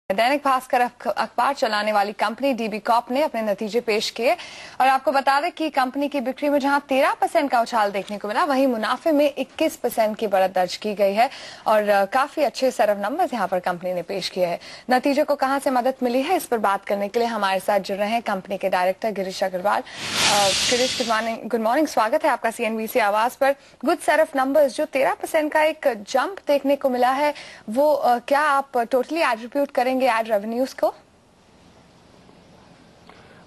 दैनिक भास्कर अखबार चलाने वाली कंपनी डीबी कॉर्प ने अपने नतीजे पेश किए और आपको बता दें कि कंपनी की बिक्री में जहां 13% का उछाल देखने को मिला, वहीं मुनाफे में 21% की बढ़त दर्ज की गई है और काफी अच्छे सेट ऑफ नंबर्स यहां पर कंपनी ने पेश किए हैं। नतीजे को कहां से मदद मिली है, इस पर बात करने के लिए हमारे साथ जुड़ रहे हैं कंपनी के director Girish Agarwal. Girish, good morning, स्वागत है आपका CNBC आवाज पर। गुड सेट ऑफ नंबर्स, जो 13% का एक जंप देखने को मिला है, वो क्या आप टोटली एट्रीब्यूट करेंगे एड रेवेन्यूज को?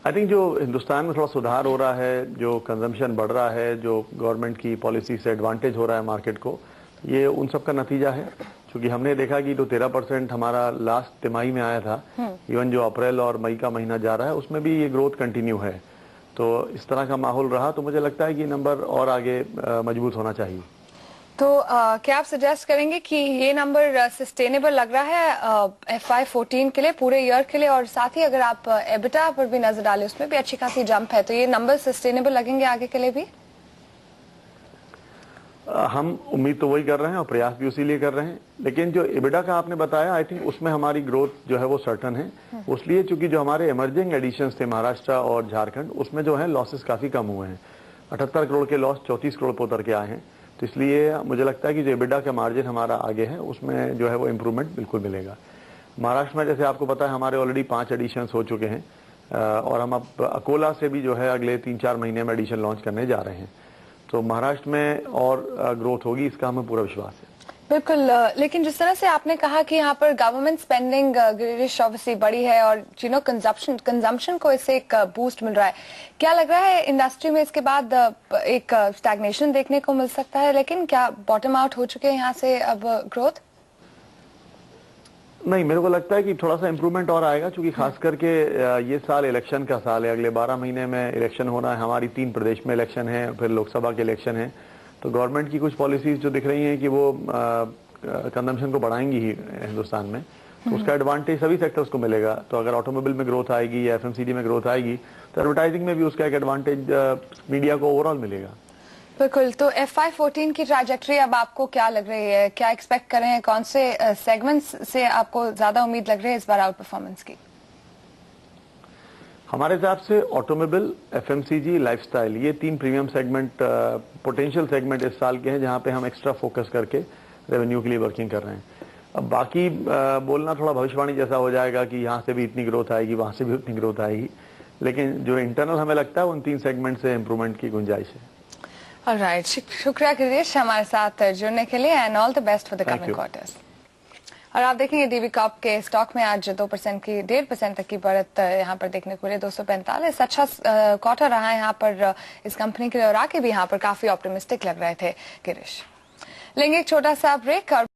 आई थिंक जो हिंदुस्तान में थोड़ा सुधार हो रहा है, जो कंजम्पशन बढ़ रहा है, जो गवर्नमेंट की पॉलिसी से एडवांटेज हो रहा है मार्केट को, ये उन सब का नतीजा है। क्योंकि हमने देखा कि जो 13% हमारा लास्ट तिमाही में आया था, इवन जो अप्रैल और मई का महीना जा रहा है उसमें भी ये ग्रोथ कंटिन्यू है। तो इस तरह का माहौल रहा तो मुझे लगता है कि नंबर और आगे मजबूत होना चाहिए। तो क्या आप सजेस्ट करेंगे कि ये नंबर सस्टेनेबल लग रहा है FY14 के लिए, पूरे ईयर के लिए, और साथ ही अगर आप एबिटा पर भी नजर डालें उसमें भी अच्छी खासी जंप है, तो ये नंबर सस्टेनेबल लगेंगे आगे के लिए भी? हम उम्मीद तो वही कर रहे हैं और प्रयास भी उसी लिए कर रहे हैं। लेकिन जो एबिटा का आपने बताया, आई थिंक उसमें हमारी ग्रोथ जो है वो सर्टन है। उसलिए चूंकि जो हमारे इमर्जिंग एडिशंस थे महाराष्ट्र और झारखंड, उसमें जो है लॉसेस काफी कम हुए हैं। 78 करोड़ के लॉस 34 करोड़ पर उतर के आए हैं। तो इसलिए मुझे लगता है कि जो एबिटा का मार्जिन हमारा आगे है उसमें जो है वो इम्प्रूवमेंट बिल्कुल मिलेगा। महाराष्ट्र में जैसे आपको पता है हमारे ऑलरेडी 5 एडिशंस हो चुके हैं और हम अब अकोला से भी जो है अगले 3-4 महीने में एडिशन लॉन्च करने जा रहे हैं। तो महाराष्ट्र में और ग्रोथ होगी, इसका हमें पूरा विश्वास है। बिल्कुल, लेकिन जिस तरह से आपने कहा कि यहाँ पर गवर्नमेंट स्पेंडिंग गिरीश ऑब्वियसली बड़ी है और कंजम्पशन को इससे एक बूस्ट मिल रहा है, क्या लग रहा है इंडस्ट्री में इसके बाद एक स्टैग्नेशन देखने को मिल सकता है? लेकिन क्या बॉटम आउट हो चुके हैं यहाँ से अब ग्रोथ? नहीं, मेरे को लगता है कि थोड़ा सा इम्प्रूवमेंट और आएगा, क्योंकि खास करके ये साल इलेक्शन का साल है। अगले 12 महीने में इलेक्शन होना है। हमारी 3 प्रदेश में इलेक्शन है, फिर लोकसभा के इलेक्शन है। तो गवर्नमेंट की कुछ पॉलिसीज जो दिख रही हैं कि वो कंजम्पशन को बढ़ाएंगी ही हिंदुस्तान में, तो उसका एडवांटेज सभी सेक्टर्स को मिलेगा। तो अगर ऑटोमोबाइल में ग्रोथ आएगी या FMCG में ग्रोथ आएगी, तो एडवर्टाइजिंग में भी उसका एक एडवांटेज मीडिया को ओवरऑल मिलेगा। बिल्कुल। तो FY14 की ट्रैजेक्टरी अब आपको क्या लग रही है? क्या एक्सपेक्ट कर रहे हैं? कौन से सेगमेंट्स से आपको ज्यादा उम्मीद लग रही है इस बार आउट परफॉर्मेंस की? हमारे हिसाब से ऑटोमोबाइल, FMCG, लाइफस्टाइल, ये 3 प्रीमियम सेगमेंट पोटेंशियल सेगमेंट इस साल के हैं, जहां पे हम एक्स्ट्रा फोकस करके रेवेन्यू के लिए वर्किंग कर रहे हैं। अब बाकी बोलना थोड़ा भविष्यवाणी जैसा हो जाएगा कि यहाँ से भी इतनी ग्रोथ आएगी, वहां से भी उतनी ग्रोथ आएगी। लेकिन जो इंटरनल हमें लगता है उन 3 सेगमेंट से इम्प्रूवमेंट की गुंजाइश है। ऑलराइट, शुक्रिया गिरीश हमारे साथ जुड़ने के लिए, and all the best for the coming quarters. और आप देखेंगे डीबी कॉर्प के स्टॉक में आज 2% की 1.5% तक की बढ़त यहाँ पर देखने को मिली। 245 अच्छा क्वार्टर रहा है यहाँ पर इस कंपनी के लिए, और आगे भी यहाँ पर काफी ऑप्टिमिस्टिक लग रहे थे गिरीश। लेंगे एक छोटा सा ब्रेक और